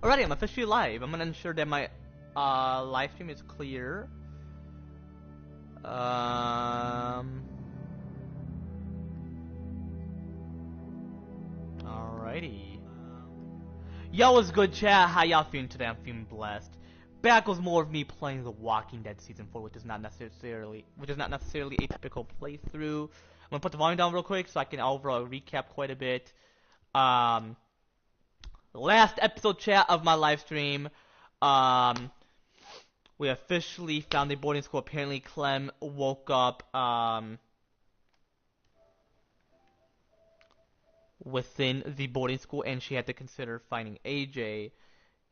Alrighty, I'm officially live. I'm gonna ensure that my live stream is clear. Alrighty. Yo, what's good, chat? How y'all feeling today? I'm feeling blessed. Back was more of me playing The Walking Dead Season 4, which is not necessarily a typical playthrough. I'm gonna put the volume down real quick so I can overall recap quite a bit. Last episode, chat, of my live stream, we officially found the boarding school. Apparently, Clem woke up, within the boarding school, and she had to consider finding AJ.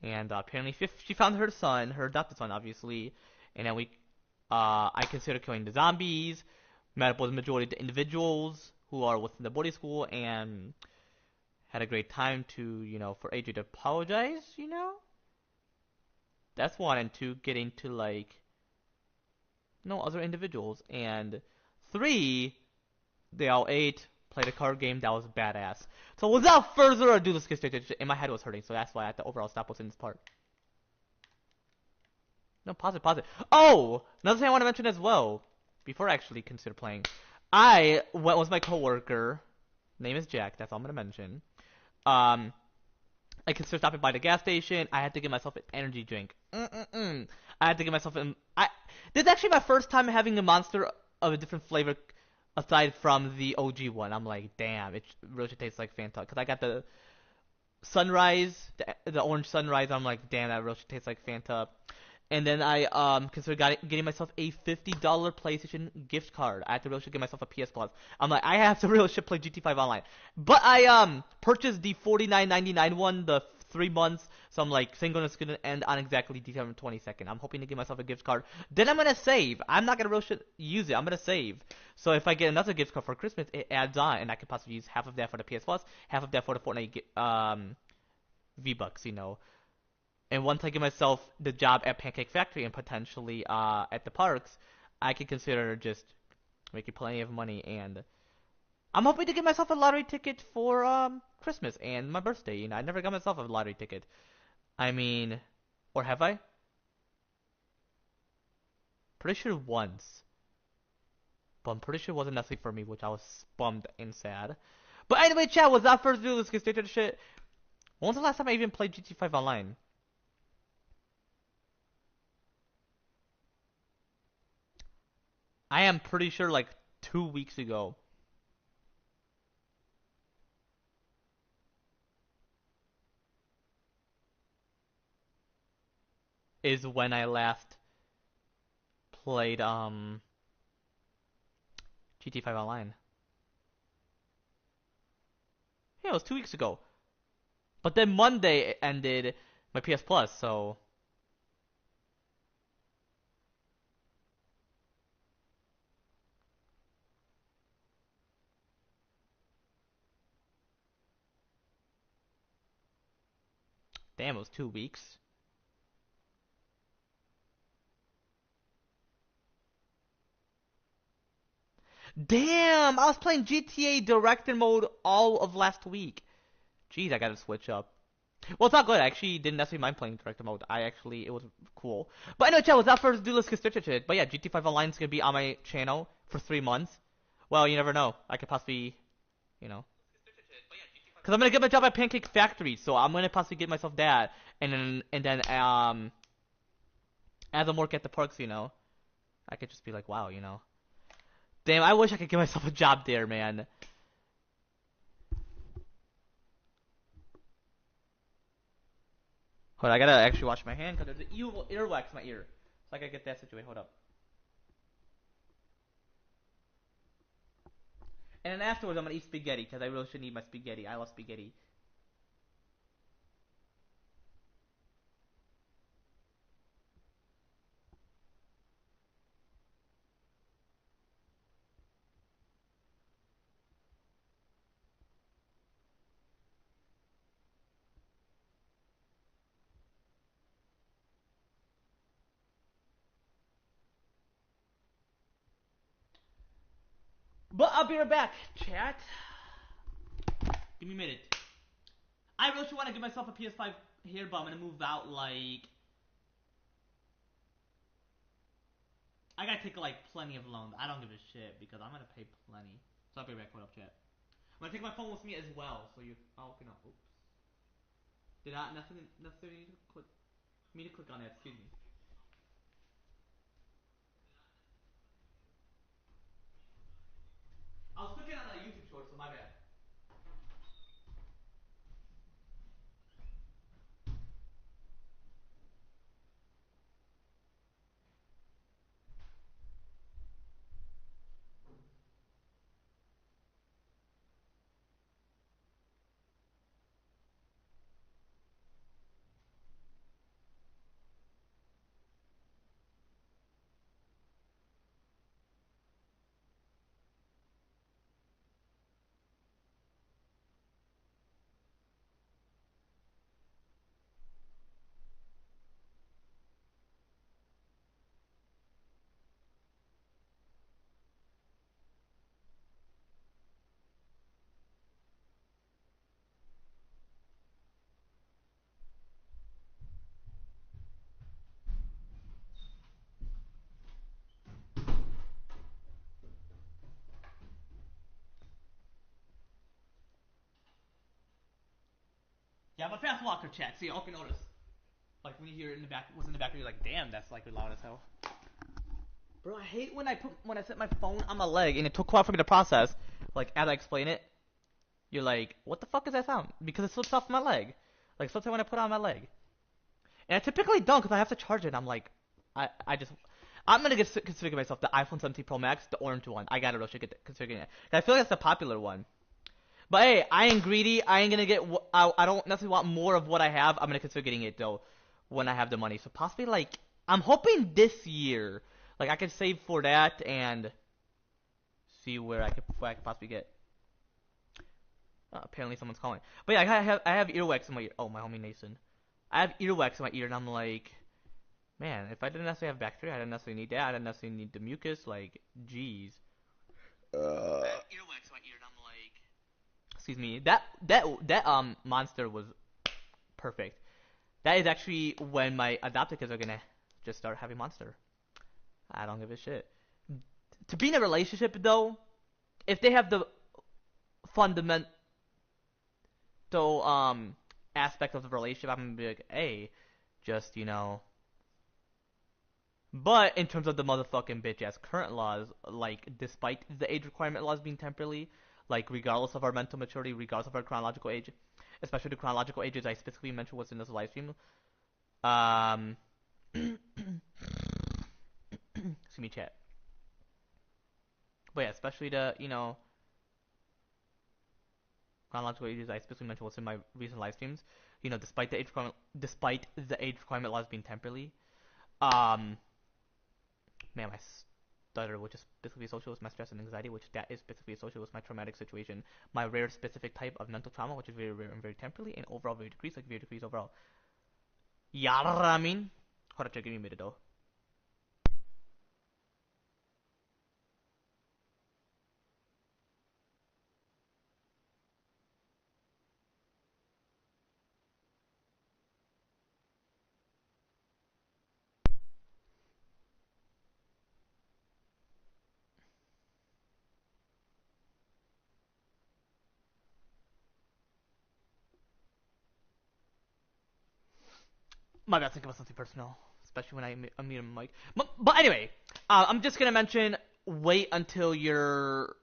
And apparently, she found her son, her adopted son, obviously. And then I considered killing the zombies, met up with the majority of the individuals who are within the boarding school, and had a great time to, for AJ to apologize, That's one. And two, getting to, other individuals. And three, they all ate, played a card game that was badass. So without further ado, let's get straight to it. And my head was hurting, so that's why I had to overall stop what's in this part. No, pause it. Oh! Another thing I want to mention as well, before I actually consider playing. I went with my coworker, name is Jack, that's all I'm going to mention. I considered stopping by the gas station. I had to give myself an energy drink. I had to give myself this is actually my first time having a Monster of a different flavor aside from the OG one. I'm like, damn, it really should taste like Fanta. Because I got the Sunrise, the orange Sunrise. I'm like, damn, that really should taste like Fanta. And then I considered getting myself a $50 PlayStation gift card. I had to really should get myself a PS Plus. I'm like, I have to really should play GT5 Online. But I purchased the $49.99 one, the 3 months. So I'm like, thank goodness it's gonna end on exactly December 22nd. I'm hoping to get myself a gift card. Then I'm gonna save. I'm not gonna really should use it. I'm gonna save. So if I get another gift card for Christmas, it adds on, and I could possibly use half of that for the PS Plus, half of that for the Fortnite V-Bucks, And once I give myself the job at Pancake Factory and potentially at the parks, I can consider just making plenty of money. And I'm hoping to get myself a lottery ticket for Christmas and my birthday. I never got myself a lottery ticket. I mean, or have I? Pretty sure once. But I'm pretty sure it wasn't necessarily for me, which I was bummed and sad. But anyway, chat, without further ado, let's get straight to the shit. When was the last time I even played GT5 Online? I am pretty sure 2 weeks ago. Is when I last played GT5 Online. Yeah, it was 2 weeks ago. But then Monday it ended my PS Plus, so damn, it was 2 weeks. Damn, I was playing GTA Director Mode all of last week. Jeez, I gotta switch up. Well, it's not good. I actually didn't necessarily mind playing Director Mode. It was cool. But anyway, chat, without further ado, let's get started to it. But yeah, GT5 Online is gonna be on my channel for 3 months. Well, you never know. I could possibly, Because I'm gonna get my job at Pancake Factory, so I'm gonna possibly get myself that. And then, as I'm working at the parks, I could just be like, wow, Damn, I wish I could get myself a job there, man. Hold on, I gotta actually wash my hand because there's an evil earwax in my ear. So I gotta get that situated. Hold up. And then afterwards, I'm gonna eat spaghetti because I really shouldn't eat my spaghetti. I love spaghetti. But I'll be right back, chat. Give me a minute. I really should want to give myself a PS5 here, but I'm gonna move out like I gotta take like plenty of loans. I don't give a shit because I'm gonna pay plenty. So I'll be back. What up, chat? I'm gonna take my phone with me as well. So you, oh, okay, no, oops. Did not nothing necessarily need to click me to click on that. Excuse me. I was clicking on a YouTube short, so my bad. Yeah, I'm a fast walker, chat. See, I hope you notice. Like when you hear it in the back, was in the back, you're like, damn, that's like loud as hell. Bro, I hate when I set my phone on my leg and it took a while for me to process. Like as I explain it, you're like, what the fuck is that sound? Because it slips off my leg. Like sometimes when I put it on my leg. And I typically don't because I have to charge it. I'm like, I'm gonna get configure myself the iPhone 17 Pro Max, the orange one. I gotta rush to get configuring it. I feel like that's the popular one. But hey, I ain't greedy. I ain't gonna get. I don't necessarily want more of what I have. I'm gonna consider getting it though when I have the money. So possibly like I'm hoping this year, like I could save for that and see where I could possibly get. Apparently someone's calling. But yeah, I have earwax in my ear. Oh, my homie Nathan. I have earwax in my ear, and I'm like, man, if I didn't necessarily have bacteria, I didn't necessarily need that. I didn't necessarily need the mucus. Like, jeez. I have earwax in my ear, and I'm like, excuse me. That monster was perfect. That is actually when my adopted kids are gonna just start having monster. I don't give a shit. To be in a relationship though, if they have the fundamental aspect of the relationship, I'm gonna be like, hey, just But in terms of the motherfucking bitch ass current laws, like despite the age requirement laws being temporarily, like regardless of our mental maturity, regardless of our chronological age, especially the chronological ages I specifically mentioned was in this live stream. Um, excuse me, chat. But yeah, especially the chronological ages I specifically mentioned was in my recent live streams. Despite the age requirement laws being temporarily, um, man, my stutter, which is specifically associated with my stress and anxiety, which that is specifically associated with my traumatic situation, my rare specific type of mental trauma, which is very rare and very temporally, and overall very decreased, like very decreased overall. Yaramin. Hold on, give me a minute though. My bad, think about something personal, especially when I'm meeting Mike. But anyway, I'm just gonna mention. Wait until you're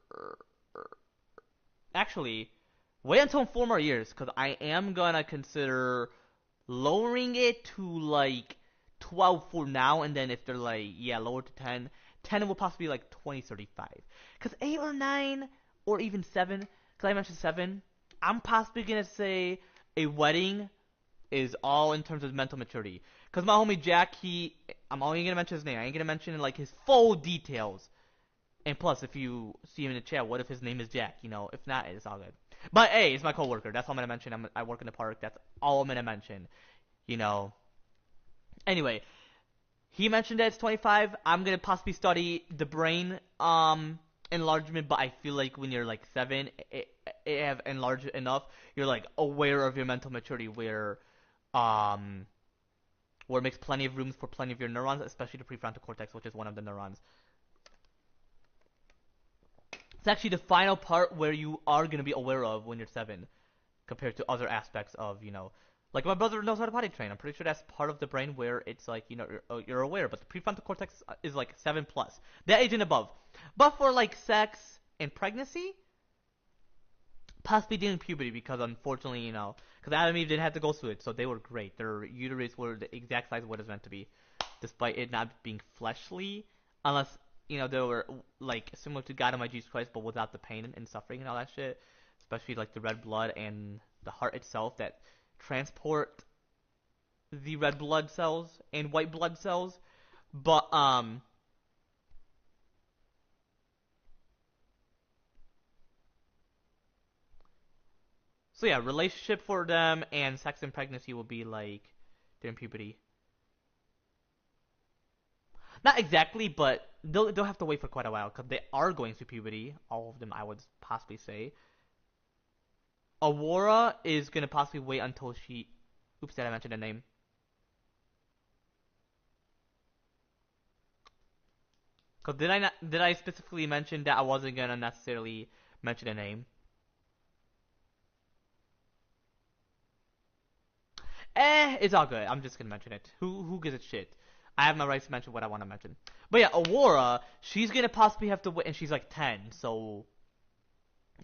actually wait until 4 more years, because I am gonna consider lowering it to like 12 for now, and then if they're like, yeah, lower to 10, 10 will possibly be like 2035. Because 8 or 9, or even 7, because I mentioned 7, I'm possibly gonna say a wedding is all in terms of mental maturity. Because my homie Jack, I'm only gonna mention his name. I ain't gonna mention like his full details. And plus, if you see him in the chat, what if his name is Jack? If not, it's all good. But hey, he's my coworker. That's all I'm gonna mention. I work in the park. That's all I'm gonna mention. You know. Anyway, he mentioned that it's 25. I'm gonna possibly study the brain enlargement, but I feel like when you're like 7, it have enlarged enough. You're like aware of your mental maturity, where um, where it makes plenty of room for plenty of your neurons, especially the prefrontal cortex, which is one of the neurons. It's actually the final part where you are gonna be aware of when you're 7, compared to other aspects of, like my brother knows how to potty train. I'm pretty sure that's part of the brain where it's like, you're aware, but the prefrontal cortex is like 7 plus, that age and above. But for like sex and pregnancy, possibly during puberty, because unfortunately, because Adam and Eve didn't have to go through it, so they were great. Their uterus were the exact size of what it's meant to be, despite it not being fleshly, unless they were like similar to God and my Jesus Christ, but without the pain and suffering and all that shit. Especially like the red blood and the heart itself that transport the red blood cells and white blood cells. But so yeah, relationship for them and sex and pregnancy will be like during puberty. Not exactly, but they'll have to wait for quite a while because they are going through puberty. All of them, I would possibly say. Aurora is gonna possibly wait until she. Oops, did I mention the name? Cause did I not? Did I specifically mention that I wasn't gonna necessarily mention a name? It's all good. I'm just gonna mention it. Who gives a shit? I have my rights to mention what I want to mention. But yeah, Aurora, she's gonna possibly have to wait, and she's like 10. So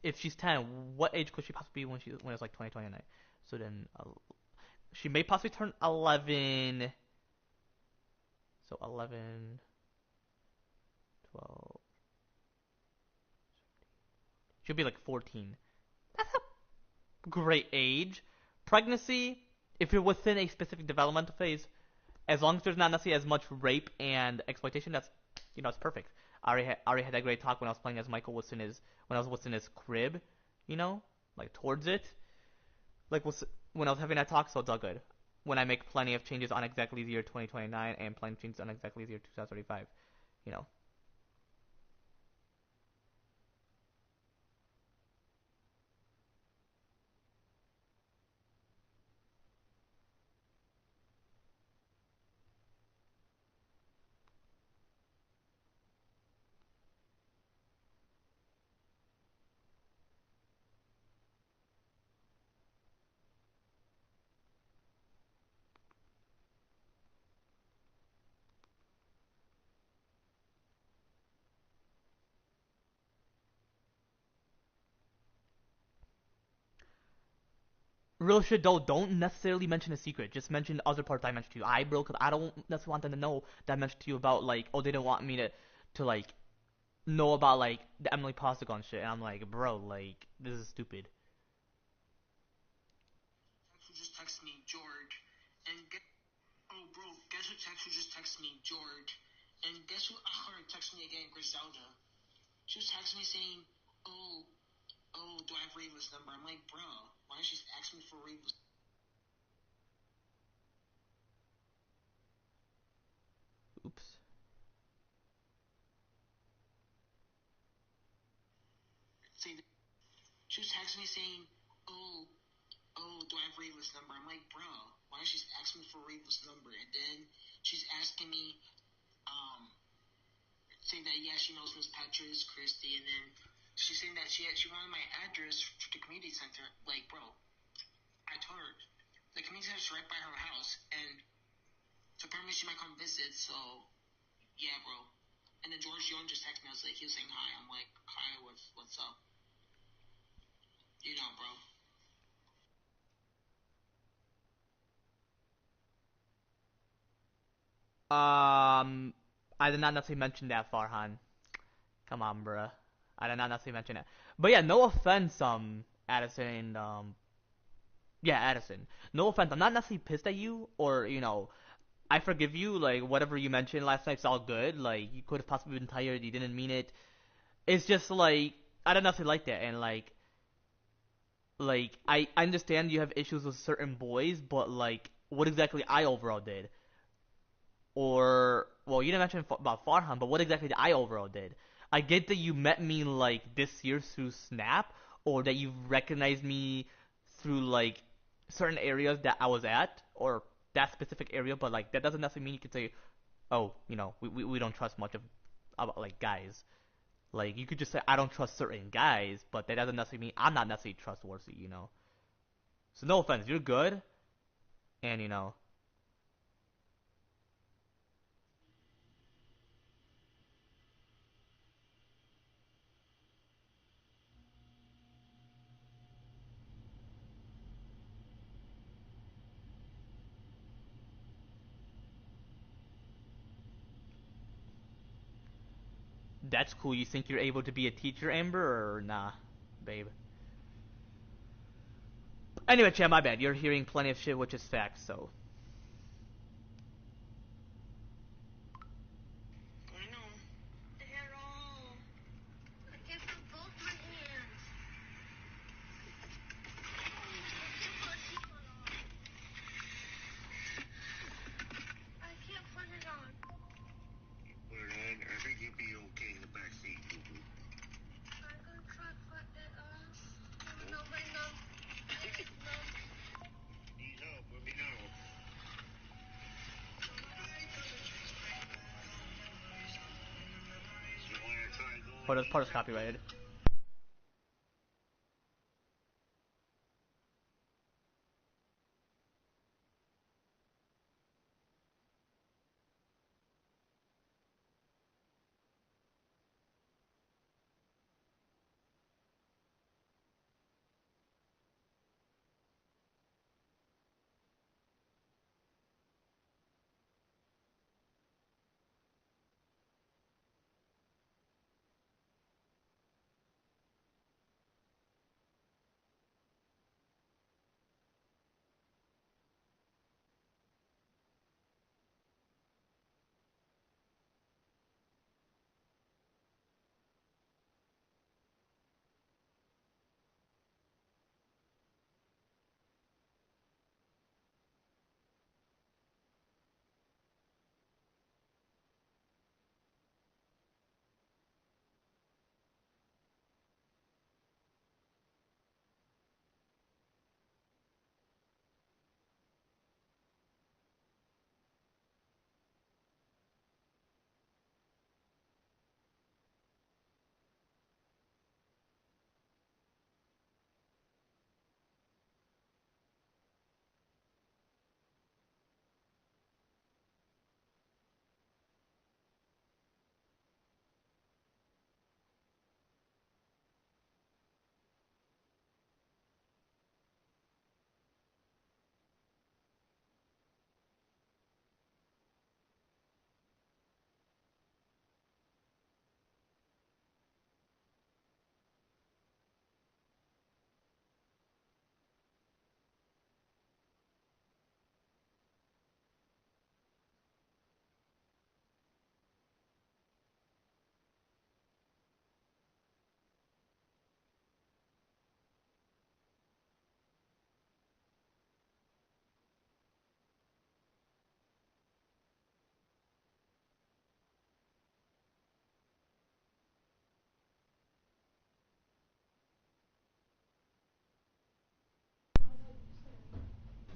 if she's 10, what age could she possibly be when it's like 2029? So then she may possibly turn 11. So 11, 12. She'll be like 14. That's a great age. Pregnancy, if you're within a specific developmental phase, as long as there's not necessarily as much rape and exploitation, that's it's perfect. I already had that great talk when I was playing as Michael was in his when I was in his crib, like towards it. Like when I was having that talk, so it's all good. When I make plenty of changes on exactly the year 2029 and plenty of changes on exactly the year 2035, you know. Real shit though, don't necessarily mention a secret. Just mention the other parts I mentioned to you. Bro, because I don't necessarily want them to know that I mentioned to you about like, oh, they didn't want me to like know about like the Emily Postigon shit, and I'm like, bro, like this is stupid. Who just texted me, George, and oh, bro, guess who just texted me, George, and guess who texted me again, Griselda. She was texting me saying, oh, do I have Raven's number? I'm like, bro, why did she ask me for Raven's? Oops. Saying, she was texting me saying, oh, do I have Raven's number? I'm like, bro, why did she ask me for Raven's number? And then she's asking me, um, saying that yeah, she knows Miss Petra's, Christy, and then she's saying that she wanted my address to the community center. Like, bro, I told her the community center is right by her house, and so apparently she might come visit. So yeah, bro. And then George Young just texted me. I was like, he was saying hi. I'm like, hi, what's up? You know, bro. I did not necessarily mention that, Farhan. Come on, bruh. I did not necessarily mention it. But yeah, no offense, Addison, yeah, Addison. No offense. I'm not necessarily pissed at you, or I forgive you. Like whatever you mentioned last night's all good. Like you could have possibly been tired. You didn't mean it. It's just like I don't necessarily like that, and like I understand you have issues with certain boys, but like what exactly I overall did, or well, you didn't mention about Farhan, but what exactly did I overall did? I get that you met me like this year through Snap, or that you recognized me through like certain areas that I was at, or that specific area, but like that doesn't necessarily mean you could say, oh, we don't trust much of about like guys. Like you could just say I don't trust certain guys, but that doesn't necessarily mean I'm not necessarily trustworthy. So no offense, you're good, and that's cool. You think you're able to be a teacher, Amber, or nah, babe? Anyway, Chad, my bad. You're hearing plenty of shit, which is facts. So I know. At all. I can't feel both my hands. I can't put it on. Put it on. I think you'll be okay in the back seat, boo boo. I'm gonna try to put it on. No, but no. No. Need help? Let me know. You wanna try part is going? copyrighted.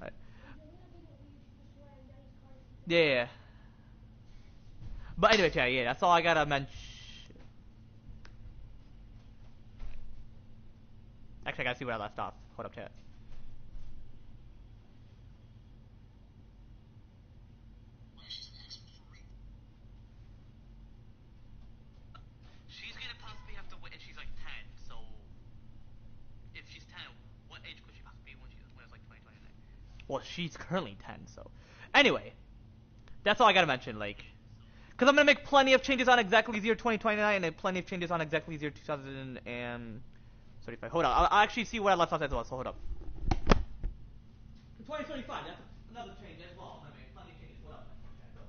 Right. Yeah, yeah, yeah. But anyway, Chad, yeah, that's all I gotta mention. Actually, I gotta see where I left off. Hold up, Chad. She's gonna possibly have to wait, and she's like 10. So if she's 10, what age could she possibly be when it's like 2029? Well, she's currently 10. So anyway, that's all I gotta mention. Like, because I'm gonna make plenty of changes on exactly year 2029 and plenty of changes on exactly year 2035. Hold on, I'll actually see where I left off as well. So hold up. 2025. That's another change as well. I'm gonna make plenty of changes. Hold up. Okay, go.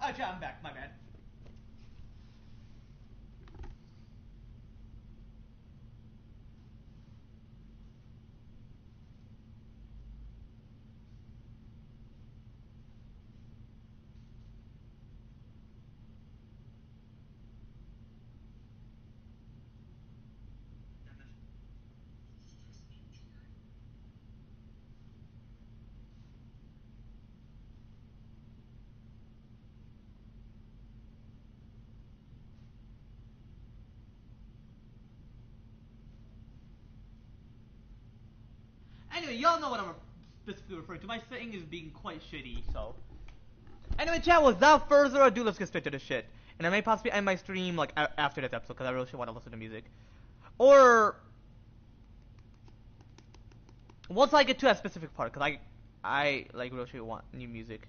Alright, chat, I'm back. My bad. Anyway, y'all know what I'm specifically referring to. My setting is being quite shitty, so. Anyway, chat, without further ado, let's get straight to the shit. And I may possibly end my stream like after this episode because I really should want to listen to music. Or once I get to that specific part, because I like really should want new music.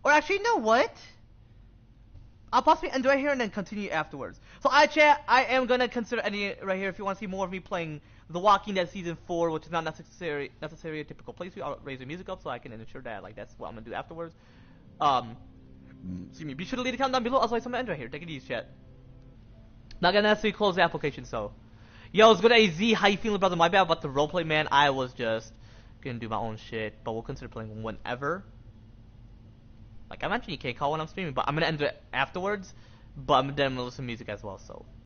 Or actually, you know what? I'll possibly end right here and then continue afterwards. So chat, I am gonna consider ending it right here. If you want to see more of me playing The Walking Dead Season 4, which is not necessarily a typical playthrough, I'll raise the music up so I can ensure that like that's what I'm gonna do afterwards. Excuse me. Be sure to leave a comment down below. Otherwise, I'm gonna end right here. Take it easy, chat. Not gonna necessarily close the application, so. Yo, it's good AZ. How you feeling, brother? My bad about the roleplay, man. I was just gonna do my own shit, but we'll consider playing whenever. Like I mentioned, you can't call when I'm streaming, but I'm gonna end it afterwards. But then I'm gonna listen to music as well, so.